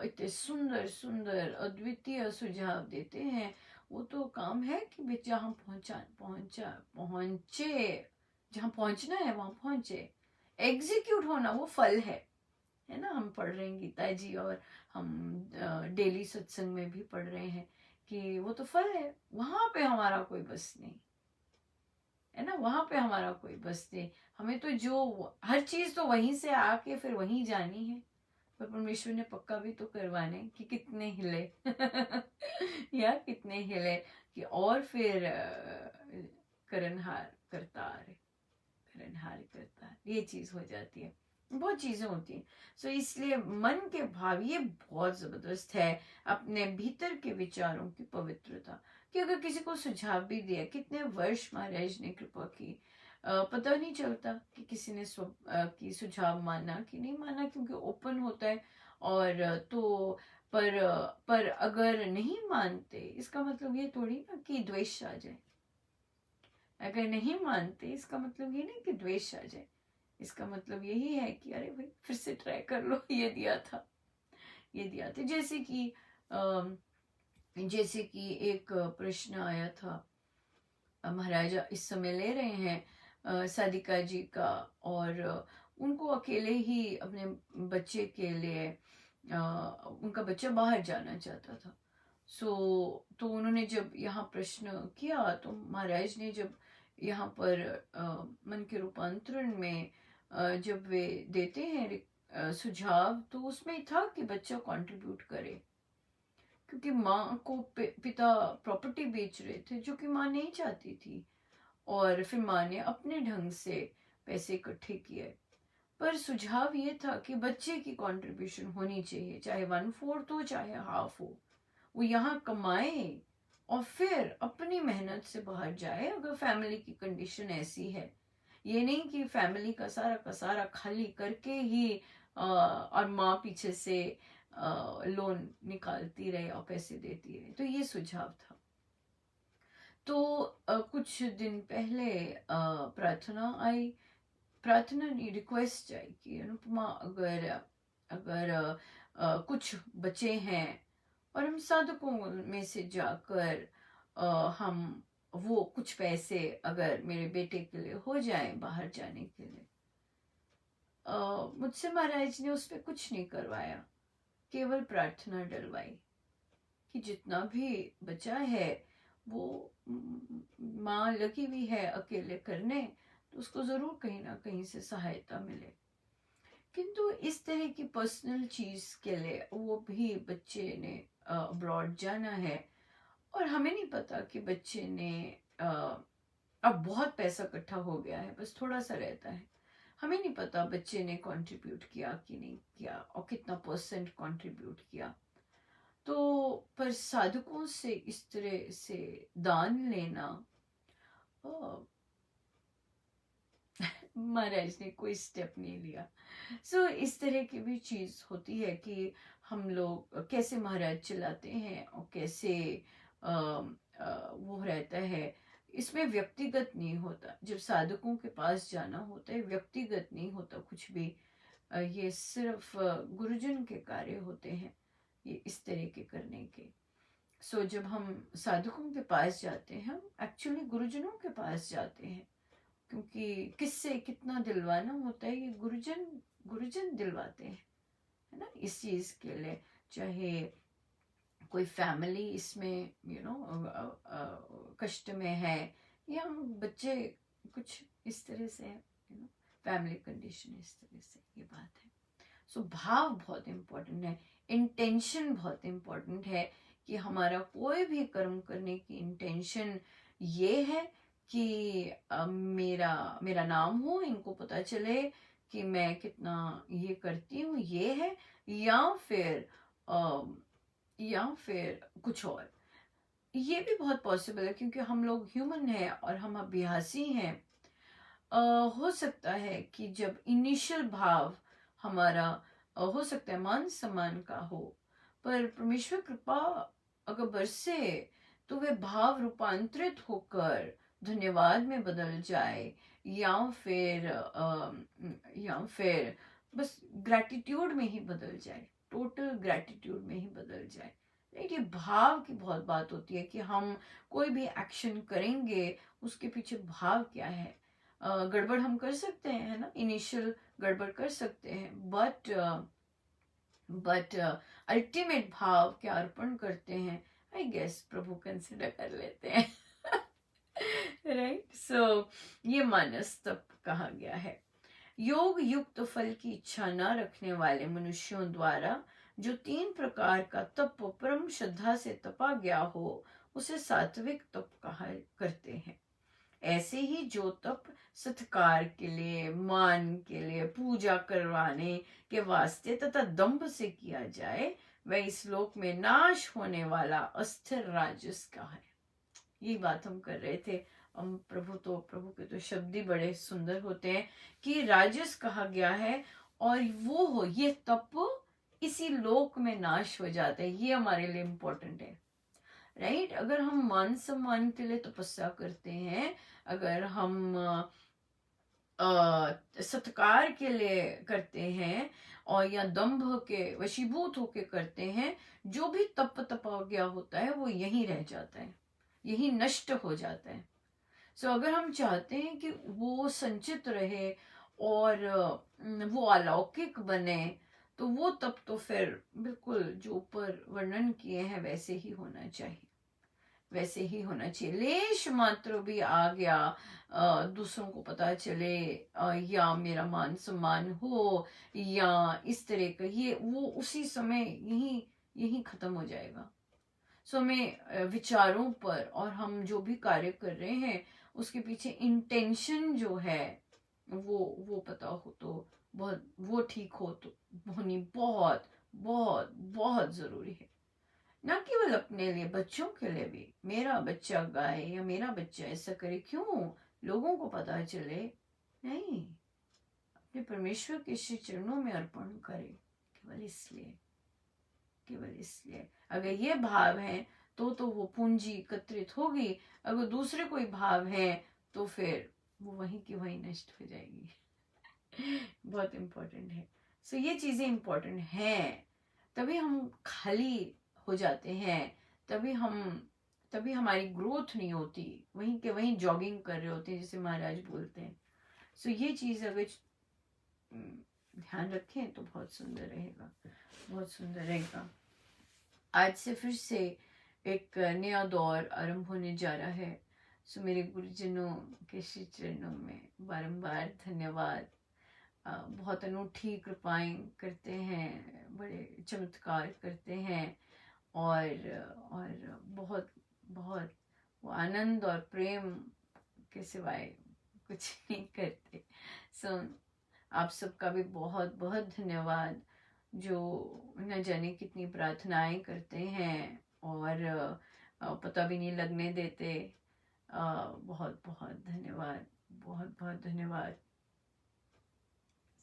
इतने सुंदर सुंदर अद्वितीय सुझाव देते हैं, वो तो काम है कि वे जहाँ पहुंचे, जहाँ पहुंचना है वहां पहुंचे। एग्जीक्यूट होना वो फल है ना। हम पढ़ रहे हैं गीता जी, और हम डेली सत्संग में भी पढ़ रहे हैं कि वो तो फल है, वहां पे हमारा कोई बस नहीं है ना, वहां पे हमारा कोई बस नहीं। हमें तो जो हर चीज तो वहीं से आके फिर वहीं जानी है, पर परमेश्वर ने पक्का भी तो करवाने कि कितने हिले या कितने हिले कि और फिर करनहार करतार, करनहार करतार, ये चीज हो जाती है। बहुत चीजें होती हैं। सो इसलिए मन के भाव ये बहुत जबरदस्त है। अपने भीतर के विचारों की पवित्रता, कि अगर किसी को सुझाव भी दिया, कितने वर्ष महाराज ने कृपा की, पता नहीं चलता कि किसी ने की सुझाव माना कि नहीं माना, क्योंकि ओपन होता है। और तो पर अगर नहीं मानते इसका मतलब ये थोड़ी ना कि द्वेष आ जाए। अगर नहीं मानते इसका मतलब ये नहीं कि द्वेष आ जाए। इसका मतलब यही है कि अरे भाई फिर से ट्राई कर लो, ये दिया था, ये दिया था। जैसे कि एक प्रश्न आया था, महाराजा इस समय ले रहे हैं साधिका जी का, और उनको अकेले ही अपने बच्चे के लिए, उनका बच्चा बाहर जाना चाहता था। तो उन्होंने जब यहाँ प्रश्न किया, तो महाराज ने जब यहाँ पर मन के रूपांतरण में जब वे देते हैं सुझाव, तो उसमें था कि बच्चा कंट्रीब्यूट करे, क्योंकि माँ को पिता प्रॉपर्टी बेच रहे थे जो कि माँ नहीं चाहती थी, और फिर माँ ने अपने ढंग से पैसे इकट्ठे किए। पर सुझाव ये था कि बच्चे की कंट्रीब्यूशन होनी चाहिए, चाहे 1/4 हो चाहे हाफ हो। वो यहाँ कमाए और फिर अपनी मेहनत से बाहर जाए, अगर फैमिली की कंडीशन ऐसी है। ये नहीं कि फैमिली का सारा खाली करके ही और माँ पीछे से लोन निकालती रहे और पैसे देती रहे। तो ये सुझाव था। तो कुछ दिन पहले प्रार्थना आई, प्रार्थना नहीं, रिक्वेस्ट आई कि अनुपमा, अगर अगर कुछ बचे हैं और हम साधकों में से जाकर हम वो कुछ पैसे अगर मेरे बेटे के लिए हो जाए बाहर जाने के लिए। मुझसे महाराज ने उस पर कुछ नहीं करवाया, केवल प्रार्थना डलवाई कि जितना भी बचा है वो माँ लगी हुई है अकेले करने, तो उसको जरूर कहीं ना कहीं से सहायता मिले। किंतु इस तरह की पर्सनल चीज के लिए वो भी बच्चे ने अब्रॉड जाना है, और हमें नहीं पता कि बच्चे ने अब बहुत पैसा इकट्ठा हो गया है, बस थोड़ा सा रहता है। हमें नहीं पता बच्चे ने कंट्रीब्यूट किया कि नहीं किया, और कितना परसेंट कंट्रीब्यूट किया। तो पर साधकों से इस तरह से दान लेना, महाराज ने कोई स्टेप नहीं लिया। इस तरह की भी चीज होती है कि हम लोग कैसे महाराज चलाते हैं और कैसे वो रहता है। इसमें व्यक्तिगत नहीं होता, जब साधकों के पास जाना होता है व्यक्तिगत नहीं होता कुछ भी। ये सिर्फ गुरुजन के कार्य होते हैं, ये इस तरह के करने के। जब हम साधकों के पास जाते हैं, हम एक्चुअली गुरुजनों के पास जाते हैं, क्योंकि किससे कितना दिलवाना होता है ये गुरुजन गुरुजन दिलवाते हैं, है ना। इस चीज के लिए चाहे कोई फैमिली इसमें कष्ट में है, या बच्चे कुछ इस तरह से फैमिली कंडीशन इस तरह से, ये बात है। भाव बहुत इम्पोर्टेंट है, इंटेंशन बहुत इम्पोर्टेंट है कि हमारा कोई भी कर्म करने की इंटेंशन ये है कि मेरा नाम हो, इनको पता चले कि मैं कितना ये करती हूँ, ये है, या फिर कुछ और। ये भी बहुत पॉसिबल है, क्योंकि हम लोग ह्यूमन हैं और हम अभ्यासी हैं। हो सकता है कि जब इनिशियल भाव हमारा हो सकता है मान सम्मान का हो, पर परमेश्वर कृपा अगर बरसे तो वे भाव रूपांतरित होकर धन्यवाद में बदल जाए, या फिर बस ग्रैटिट्यूड में ही बदल जाए, टोटल ग्रैटिट्यूड में ही बदल जाए। ये भाव की बहुत बात होती है कि हम कोई भी एक्शन करेंगे उसके पीछे भाव क्या है। गड़बड़ हम कर सकते हैं, है ना, इनिशियल गड़बड़ कर सकते हैं, बट अल्टीमेट भाव क्या अर्पण करते हैं, आई गेस प्रभु कंसिडर कर लेते हैं। राइट। ये मानस तप कहा गया है। योग युक्त फल की इच्छा न रखने वाले मनुष्यों द्वारा जो 3 प्रकार का तप परम श्रद्धा से तपा गया हो उसे सात्विक तप कहा करते हैं। ऐसे ही जो तप सत्कार के लिए, मान के लिए, पूजा करवाने के वास्ते तथा दंभ से किया जाए वह इस लोक में नाश होने वाला अस्थिर राजस का है। यही बात हम कर रहे थे। हम प्रभु के तो शब्द ही बड़े सुंदर होते हैं कि राजस कहा गया है और वो हो ये तप इसी लोक में नाश हो जाता है। ये हमारे लिए इम्पोर्टेंट है, राइट। अगर हम मान सम्मान के लिए तपस्या करते हैं, अगर हम सत्कार के लिए करते हैं और या दंभ के वशीभूत होके करते हैं, जो भी तप तपा गया होता है वो यहीं रह जाता है, यही नष्ट हो जाता है। सो अगर हम चाहते हैं कि वो संचित रहे और वो अलौकिक बने, तो वो तप तो फिर बिल्कुल जो ऊपर वर्णन किए हैं वैसे ही होना चाहिए, वैसे ही होना चाहिए। लेश मात्र भी आ गया, दूसरों को पता चले या मेरा मान सम्मान हो या इस तरह का, ये वो उसी समय यही यही खत्म हो जाएगा। सो हमें विचारों पर और हम जो भी कार्य कर रहे हैं उसके पीछे इंटेंशन जो है वो पता हो तो बहुत, वो ठीक हो तो होनी बहुत बहुत बहुत जरूरी है। ना केवल अपने लिए, बच्चों के लिए भी। मेरा बच्चा गाए या मेरा बच्चा ऐसा करे, क्यों? लोगों को पता चले? नहीं, अपने परमेश्वर के श्री चरणों में अर्पण करे, केवल इसलिए, केवल इसलिए। अगर ये भाव है तो वो पूंजी एकत्रित होगी। अगर दूसरे कोई भाव है तो फिर वो वहीं की वहीं नष्ट हो जाएगी। बहुत इंपॉर्टेंट है। सो ये चीजें इंपॉर्टेंट हैं, तभी हम खाली हो जाते हैं, तभी हमारी ग्रोथ नहीं होती, वहीं के वहीं जॉगिंग कर रहे होते हैं जैसे महाराज बोलते हैं। सो ये चीज अगर ध्यान रखें तो बहुत सुंदर रहेगा, बहुत सुंदर रहेगा। आज से फिर से एक नया दौर आरंभ होने जा रहा है। सो मेरे गुरुजनों के श्री चरणों में बारंबार धन्यवाद। बहुत अनूठी कृपाएं करते हैं, बड़े चमत्कार करते हैं और बहुत बहुत वो आनंद और प्रेम के सिवाय कुछ नहीं करते। सो आप सबका भी बहुत बहुत धन्यवाद, जो न जाने कितनी प्रार्थनाएं करते हैं और पता भी नहीं लगने देते। बहुत बहुत धन्यवाद, बहुत बहुत धन्यवाद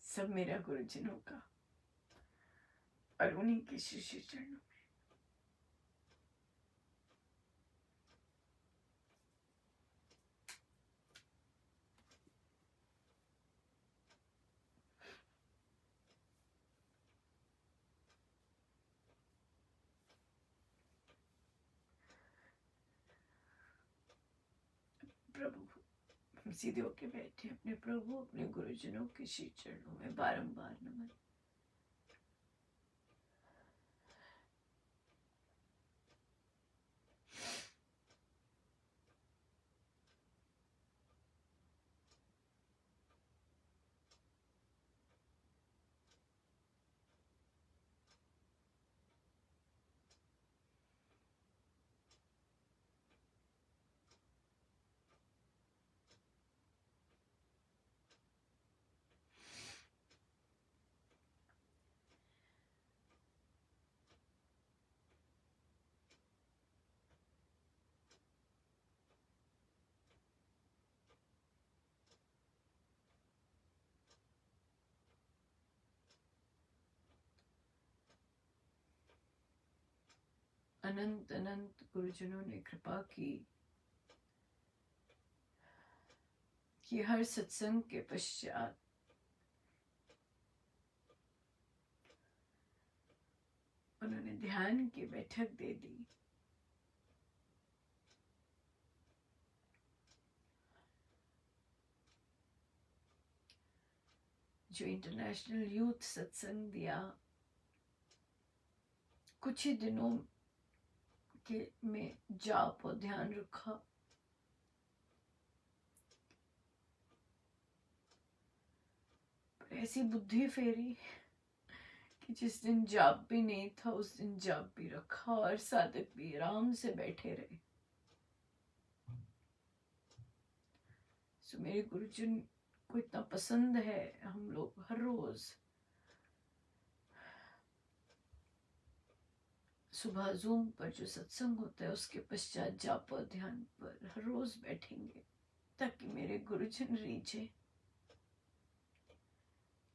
सब मेरा गुरुजनों का और उन्हीं के शिष्य चरणों। प्रभु हम सीधे होके बैठे अपने प्रभु, अपने गुरुजनों के श्री चरणों में बारंबार नमन। अनंत अनंत गुरुजनों ने कृपा की कि हर सत्संग के पश्चात उन्होंने ध्यान की बैठक दे दी। जो इंटरनेशनल यूथ सत्संग दिया, कुछ ही दिनों के में जाप और ध्यान रखा, ऐसी बुद्धि फेरी कि जिस दिन जाप भी नहीं था उस दिन जाप भी रखा और साधक भी आराम से बैठे रहे। सो मेरे गुरुजन को इतना पसंद है, हम लोग हर रोज सुबह जूम पर जो सत्संग होता है उसके पश्चात जाप और ध्यान पर हर रोज बैठेंगे ताकि मेरे गुरुजन रीझे।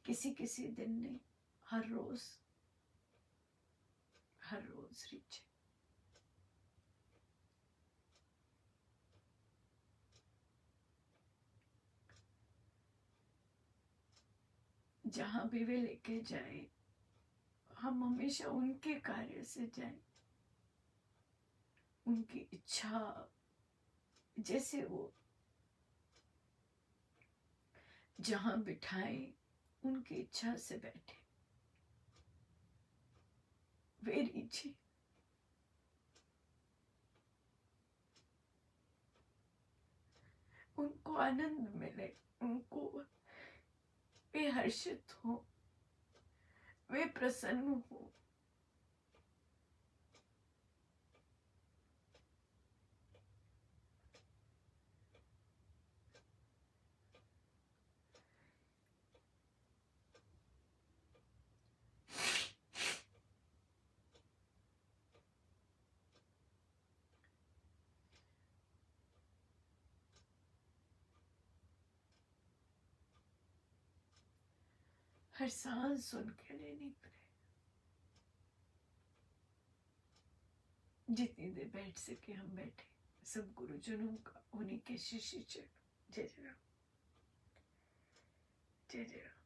किसी किसी दिन नहीं, हर रोज रीझे। जहां भी वे लेके जाए हम हमेशा उनके कार्य से जाएं, उनकी इच्छा जैसे वो जहां बिठाए उनकी इच्छा से बैठे, वे रीझे। उनको आनंद मिले, उनको वे हर्षित हो, वे प्रसन्न हो। हर सांस उनके लिए निकले। जितनी देर बैठ सके हम बैठे। सब गुरुजनों का उन्हीं के शिष्य। जय जय राम, जय जय राम।